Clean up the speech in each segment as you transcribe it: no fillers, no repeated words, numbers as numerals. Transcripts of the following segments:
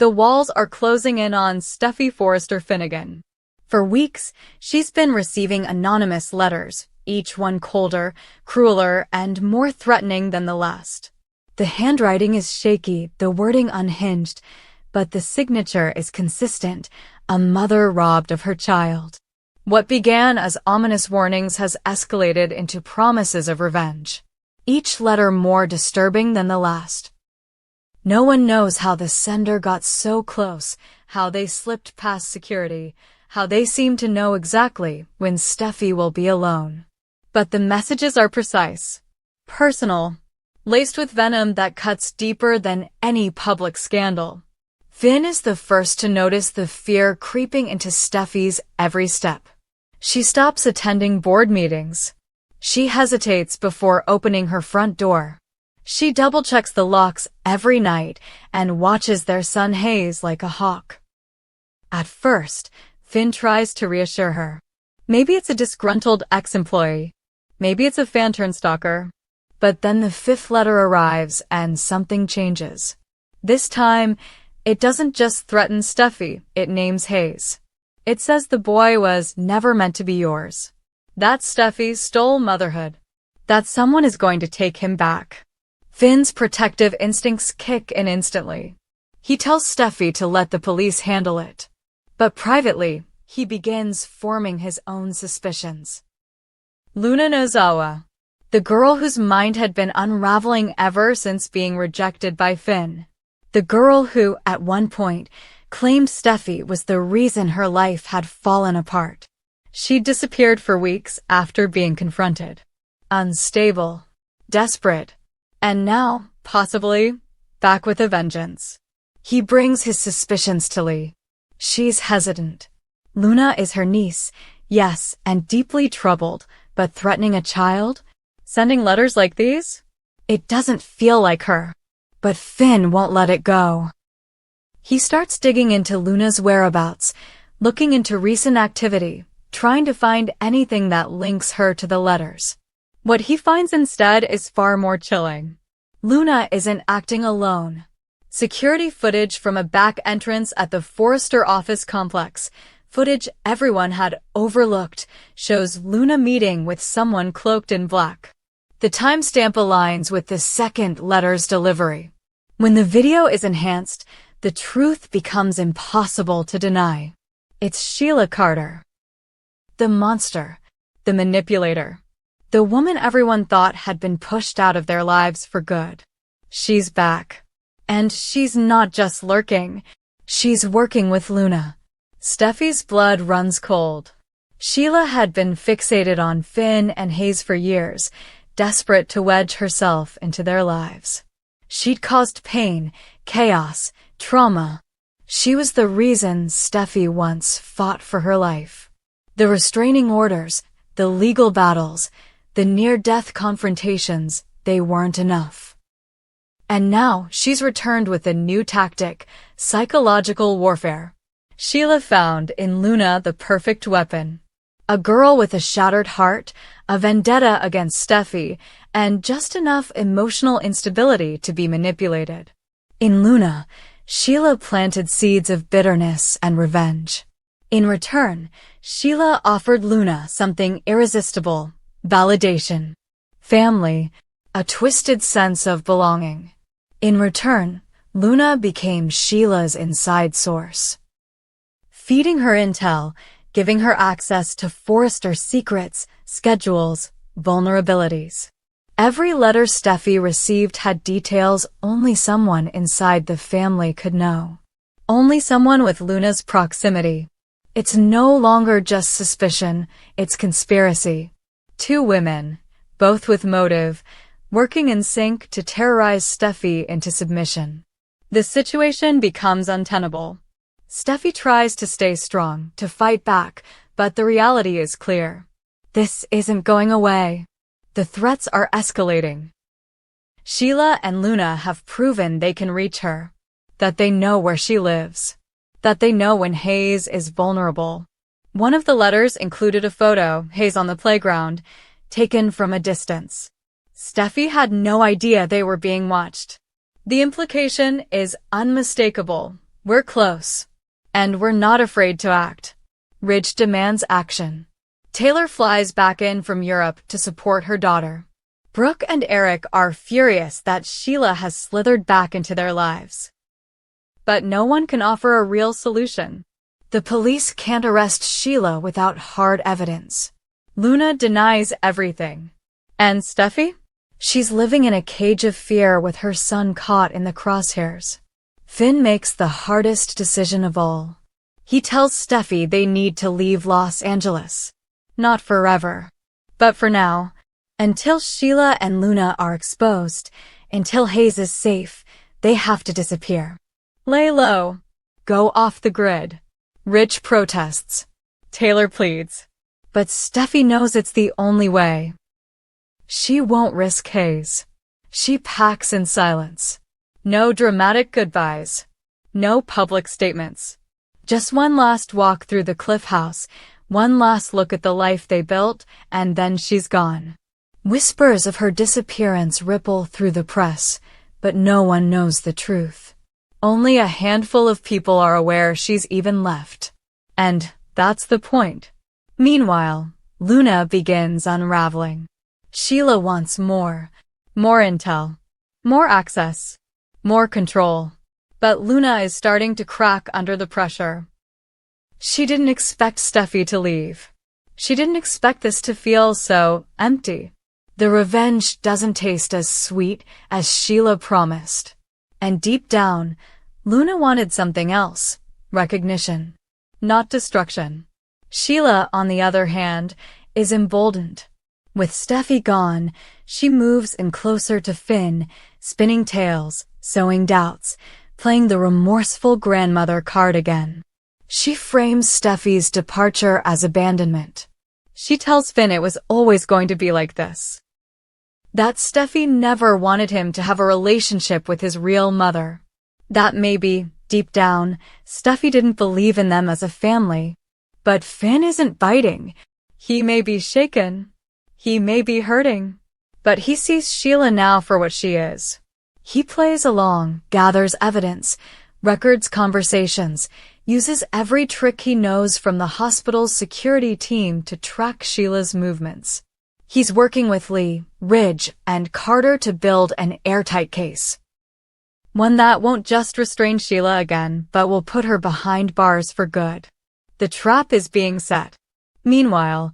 The walls are closing in on Steffi Forrester Finnegan. For weeks, she's been receiving anonymous letters, each one colder, crueler, and more threatening than the last. The handwriting is shaky, the wording unhinged, but the signature is consistent, a mother robbed of her child. What began as ominous warnings has escalated into promises of revenge, each letter more disturbing than the last. No one knows how the sender got so close, how they slipped past security, how they seem to know exactly when Steffi will be alone. But the messages are precise, personal, laced with venom that cuts deeper than any public scandal. Finn is the first to notice the fear creeping into Steffi's every step. She stops attending board meetings. She hesitates before opening her front door. She double-checks the locks every night and watches their son haze like a hawk. At first, Finn tries to reassure her. Maybe it's a disgruntled ex-employee. Maybe it's a fan stalker. But then the fifth letter arrives and something changes. This time, it doesn't just threaten Steffi, it names Hayes. It says the boy was never meant to be yours. That Steffi stole motherhood. That someone is going to take him back. Finn's protective instincts kick in instantly. He tells Steffi to let the police handle it. But privately, he begins forming his own suspicions. Luna Nozawa, the girl whose mind had been unraveling ever since being rejected by Finn. The girl who, at one point, claimed Steffi was the reason her life had fallen apart. She disappeared for weeks after being confronted. Unstable, desperate, and now, possibly, back with a vengeance. He brings his suspicions to Lee. She's hesitant. Luna is her niece, yes, and deeply troubled, but threatening a child? Sending letters like these? It doesn't feel like her. But Finn won't let it go. He starts digging into Luna's whereabouts, looking into recent activity, trying to find anything that links her to the letters. What he finds instead is far more chilling. Luna isn't acting alone. Security footage from a back entrance at the Forrester office complex, footage everyone had overlooked, shows Luna meeting with someone cloaked in black. The timestamp aligns with the second letter's delivery. When the video is enhanced, the truth becomes impossible to deny. It's Sheila Carter. The monster. The manipulator. The woman everyone thought had been pushed out of their lives for good. She's back. And she's not just lurking. She's working with Luna. Steffi's blood runs cold. Sheila had been fixated on Finn and Hayes for years, desperate to wedge herself into their lives. She'd caused pain, chaos, trauma. She was the reason Steffi once fought for her life. The restraining orders, the legal battles, the near-death confrontations, they weren't enough. And now she's returned with a new tactic, psychological warfare. Sheila found in Luna the perfect weapon. A girl with a shattered heart, a vendetta against Steffi, and just enough emotional instability to be manipulated. In Luna, Sheila planted seeds of bitterness and revenge. In return, Sheila offered Luna something irresistible: validation, family, a twisted sense of belonging. In return, Luna became Sheila's inside source, feeding her intel, giving her access to Forrester's secrets, schedules, vulnerabilities. Every letter Steffi received had details only someone inside the family could know. Only someone with Luna's proximity. It's no longer just suspicion, it's conspiracy. Two women, both with motive, working in sync to terrorize Steffi into submission. The situation becomes untenable. Steffi tries to stay strong, to fight back, but the reality is clear. This isn't going away. The threats are escalating. Sheila and Luna have proven they can reach her, that they know where she lives, that they know when Hayes is vulnerable. One of the letters included a photo, Hayes on the playground, taken from a distance. Steffi had no idea they were being watched. The implication is unmistakable. We're close. And we're not afraid to act. Ridge demands action. Taylor flies back in from Europe to support her daughter. Brooke and Eric are furious that Sheila has slithered back into their lives. But no one can offer a real solution. The police can't arrest Sheila without hard evidence. Luna denies everything. And Steffi? She's living in a cage of fear with her son caught in the crosshairs. Finn makes the hardest decision of all. He tells Steffi they need to leave Los Angeles. Not forever, but for now. Until Sheila and Luna are exposed, until Hayes is safe, they have to disappear. Lay low. Go off the grid. Rich protests. Taylor pleads. But Steffi knows it's the only way. She won't risk Hayes. She packs in silence. No dramatic goodbyes. No public statements. Just one last walk through the Cliff House, one last look at the life they built, and then she's gone. Whispers of her disappearance ripple through the press, but no one knows the truth. Only a handful of people are aware she's even left. And that's the point. Meanwhile, Luna begins unraveling. Sheila wants more. More intel. More access. More control. But Luna is starting to crack under the pressure. She didn't expect Steffi to leave. She didn't expect this to feel so empty. The revenge doesn't taste as sweet as Sheila promised. And deep down, Luna wanted something else. Recognition. Not destruction. Sheila, on the other hand, is emboldened. With Steffi gone, she moves in closer to Finn, spinning tales, sowing doubts, playing the remorseful grandmother card again. She frames Steffi's departure as abandonment. She tells Finn it was always going to be like this. That Steffi never wanted him to have a relationship with his real mother. That maybe, deep down, Steffi didn't believe in them as a family. But Finn isn't biting. He may be shaken. He may be hurting. But he sees Sheila now for what she is. He plays along, gathers evidence, records conversations, uses every trick he knows from the hospital's security team to track Sheila's movements. He's working with Lee, Ridge, and Carter to build an airtight case. One that won't just restrain Sheila again, but will put her behind bars for good. The trap is being set. Meanwhile,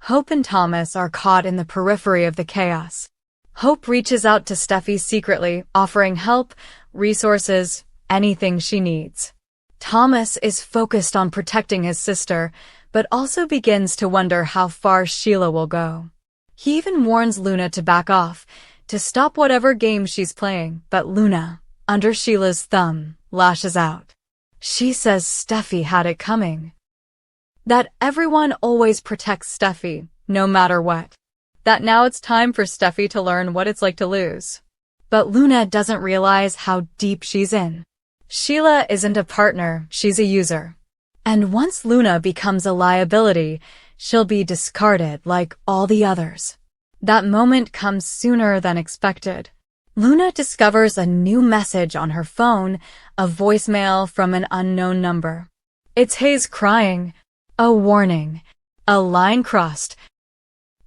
Hope and Thomas are caught in the periphery of the chaos. Hope reaches out to Steffi secretly, offering help, resources, anything she needs. Thomas is focused on protecting his sister, but also begins to wonder how far Sheila will go. He even warns Luna to back off, to stop whatever game she's playing, but Luna, under Sheila's thumb, lashes out. She says Steffi had it coming. That everyone always protects Steffi, no matter what. That now it's time for Steffi to learn what it's like to lose. But Luna doesn't realize how deep she's in. Sheila isn't a partner, she's a user. And once Luna becomes a liability, she'll be discarded like all the others. That moment comes sooner than expected. Luna discovers a new message on her phone, a voicemail from an unknown number. It's Hayes crying. A warning. A line crossed.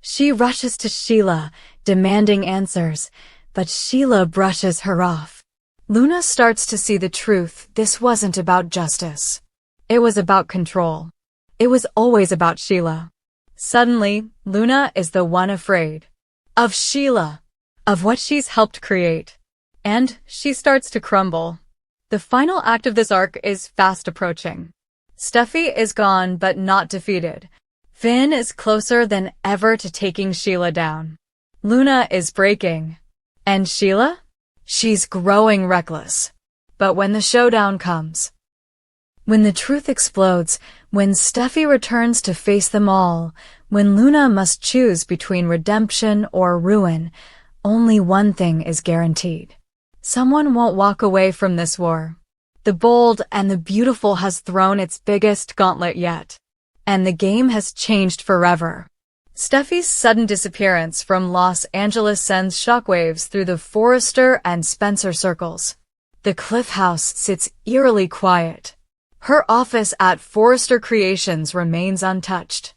She rushes to Sheila, demanding answers, but Sheila brushes her off. Luna starts to see the truth. This wasn't about justice. It was about control. It was always about Sheila. Suddenly, Luna is the one afraid. Of Sheila. Of what she's helped create. And she starts to crumble. The final act of this arc is fast approaching. Steffi is gone but not defeated. Finn is closer than ever to taking Sheila down. Luna is breaking. And Sheila? She's growing reckless. But when the showdown comes, when the truth explodes, when Steffi returns to face them all, when Luna must choose between redemption or ruin, only one thing is guaranteed. Someone won't walk away from this war. The bold and the beautiful has thrown its biggest gauntlet yet. And the game has changed forever. Steffi's sudden disappearance from Los Angeles sends shockwaves through the Forrester and Spencer circles. The Cliff House sits eerily quiet. Her office at Forrester Creations remains untouched.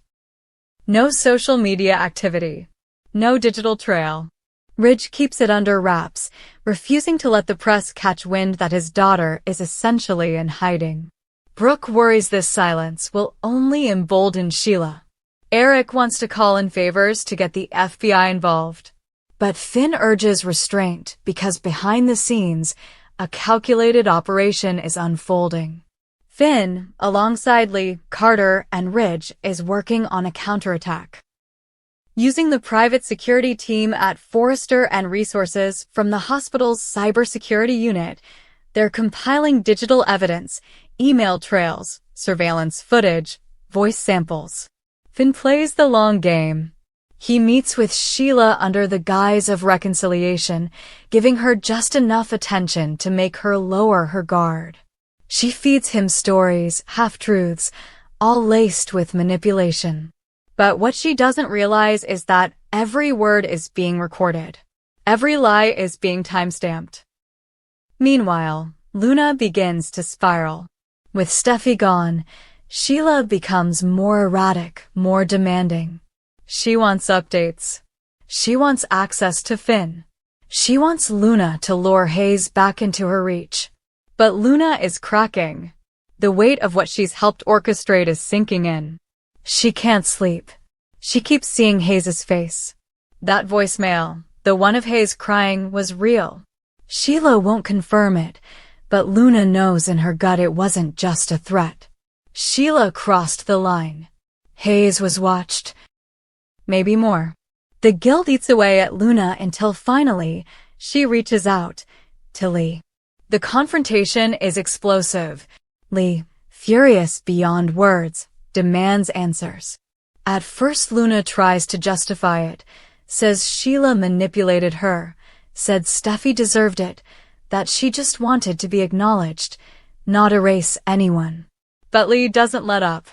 No social media activity. No digital trail. Ridge keeps it under wraps, refusing to let the press catch wind that his daughter is essentially in hiding. Brooke worries this silence will only embolden Sheila. Eric wants to call in favors to get the FBI involved. But Finn urges restraint because behind the scenes, a calculated operation is unfolding. Finn, alongside Lee, Carter, and Ridge, is working on a counterattack. Using the private security team at Forrester and resources from the hospital's cybersecurity unit, they're compiling digital evidence, email trails, surveillance footage, voice samples. Finn plays the long game. He meets with Sheila under the guise of reconciliation, giving her just enough attention to make her lower her guard. She feeds him stories, half-truths, all laced with manipulation. But what she doesn't realize is that every word is being recorded. Every lie is being time-stamped. Meanwhile, Luna begins to spiral. With Steffi gone, Sheila becomes more erratic, more demanding. She wants updates. She wants access to Finn. She wants Luna to lure Hayes back into her reach. But Luna is cracking. The weight of what she's helped orchestrate is sinking in. She can't sleep. She keeps seeing Hayes' face. That voicemail, the one of Hayes crying, was real. Sheila won't confirm it, but Luna knows in her gut it wasn't just a threat. Sheila crossed the line. Hayes was watched. Maybe more. The guilt eats away at Luna until finally, she reaches out to Lee. The confrontation is explosive. Lee, furious beyond words, demands answers. At first Luna tries to justify it, says Sheila manipulated her, said Steffi deserved it, that she just wanted to be acknowledged, not erase anyone. But Lee doesn't let up.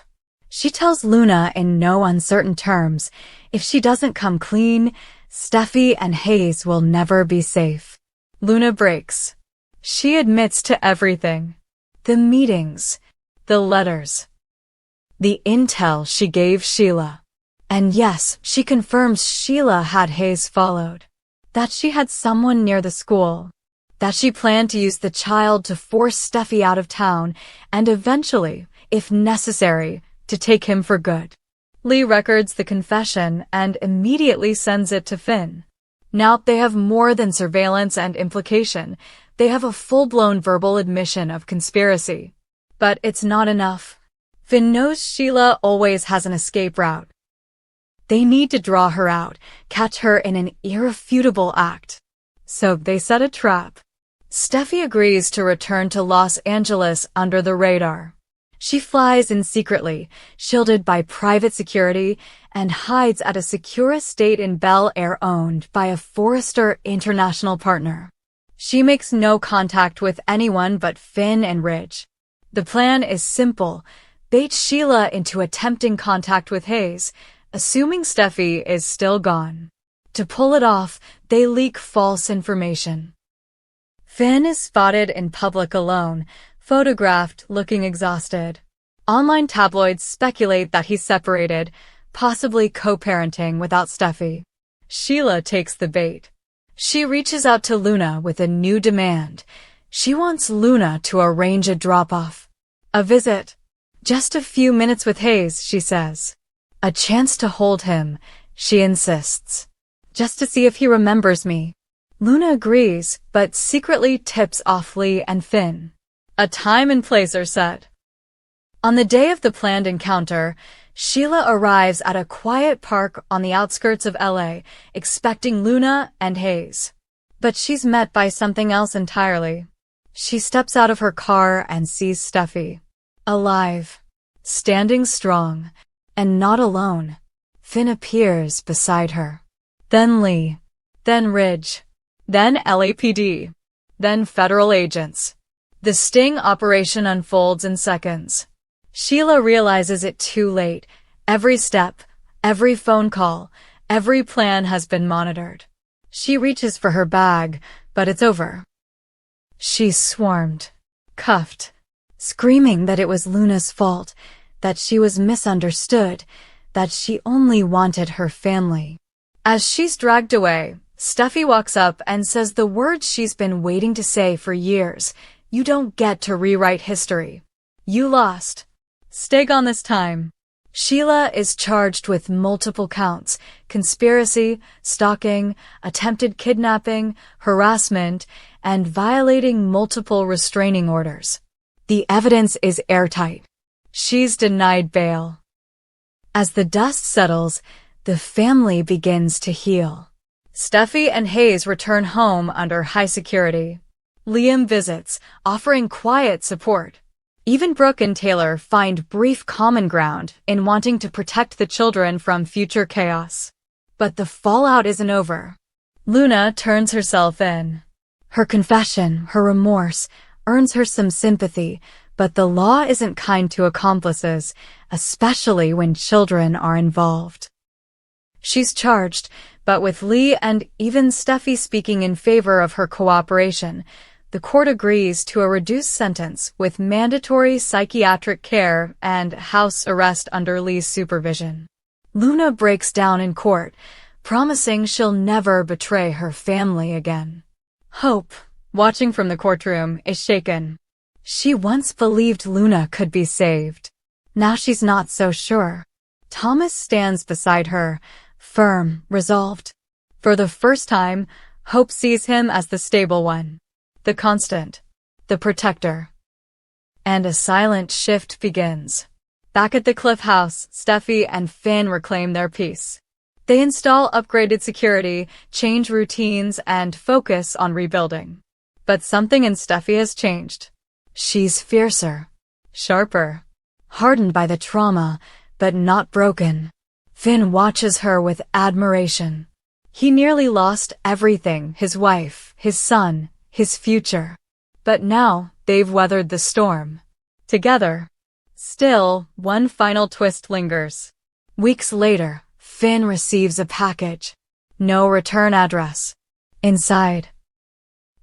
She tells Luna in no uncertain terms, if she doesn't come clean, Steffi and Hayes will never be safe. Luna breaks. She admits to everything. The meetings, the letters, the intel she gave Sheila. And yes, she confirms Sheila had Hayes followed. That she had someone near the school. That she planned to use the child to force Steffi out of town and eventually, if necessary, to take him for good. Lee records the confession and immediately sends it to Finn. Now they have more than surveillance and implication. They have a full-blown verbal admission of conspiracy. But it's not enough. Finn knows Sheila always has an escape route. They need to draw her out, catch her in an irrefutable act. So they set a trap. Steffi agrees to return to Los Angeles under the radar. She flies in secretly, shielded by private security, and hides at a secure estate in Bel Air owned by a Forrester international partner. She makes no contact with anyone but Finn and Ridge. The plan is simple. Bait Sheila into attempting contact with Hayes, assuming Steffi is still gone. To pull it off, they leak false information. Finn is spotted in public alone, photographed looking exhausted. Online tabloids speculate that he's separated, possibly co-parenting without Steffi. Sheila takes the bait. She reaches out to Luna with a new demand. She wants Luna to arrange a drop-off. A visit. Just a few minutes with Hayes, she says. A chance to hold him, she insists. Just to see if he remembers me. Luna agrees, but secretly tips off Lee and Finn. A time and place are set. On the day of the planned encounter, Sheila arrives at a quiet park on the outskirts of LA, expecting Luna and Hayes. But she's met by something else entirely. She steps out of her car and sees Steffi. Alive. Standing strong. And not alone. Finn appears beside her. Then Lee. Then Ridge. Then LAPD. Then federal agents. The sting operation unfolds in seconds. Sheila realizes it too late. Every step, every phone call, every plan has been monitored. She reaches for her bag, but it's over. She swarmed, cuffed, screaming that it was Luna's fault, that she was misunderstood, that she only wanted her family. As she's dragged away, Steffi walks up and says the words she's been waiting to say for years. You don't get to rewrite history. You lost. Stay gone this time. Sheila is charged with multiple counts: conspiracy, stalking, attempted kidnapping, harassment, and violating multiple restraining orders. The evidence is airtight. She's denied bail. As the dust settles, the family begins to heal. Steffi and Hayes return home under high security. Liam visits, offering quiet support. Even Brooke and Taylor find brief common ground in wanting to protect the children from future chaos. But the fallout isn't over. Luna turns herself in. Her confession, her remorse, earns her some sympathy, but the law isn't kind to accomplices, especially when children are involved. She's charged, but with Lee and even Steffi speaking in favor of her cooperation, the court agrees to a reduced sentence with mandatory psychiatric care and house arrest under Lee's supervision. Luna breaks down in court, promising she'll never betray her family again. Hope, watching from the courtroom, is shaken. She once believed Luna could be saved. Now she's not so sure. Thomas stands beside her, firm, resolved. For the first time, Hope sees him as the stable one, the constant, the protector. And a silent shift begins. Back at the Cliff House, Steffi and Finn reclaim their peace. They install upgraded security, change routines, and focus on rebuilding. But something in Steffi has changed. She's fiercer, sharper, hardened by the trauma, but not broken. Finn watches her with admiration. He nearly lost everything: his wife, his son, his future. But now they've weathered the storm. Together. Still, one final twist lingers. Weeks later, Finn receives a package. No return address. Inside,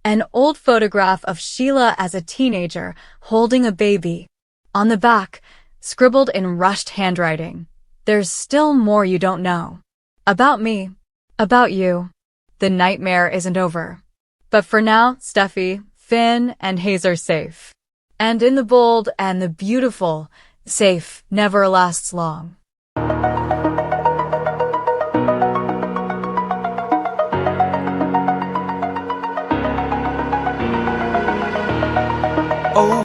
an old photograph of Sheila as a teenager holding a baby. On the back, scribbled in rushed handwriting, "There's still more you don't know. About me. About you. The nightmare isn't over. But for now, Steffi, Finn, and Hayes are safe." And in the bold and the beautiful, safe never lasts long.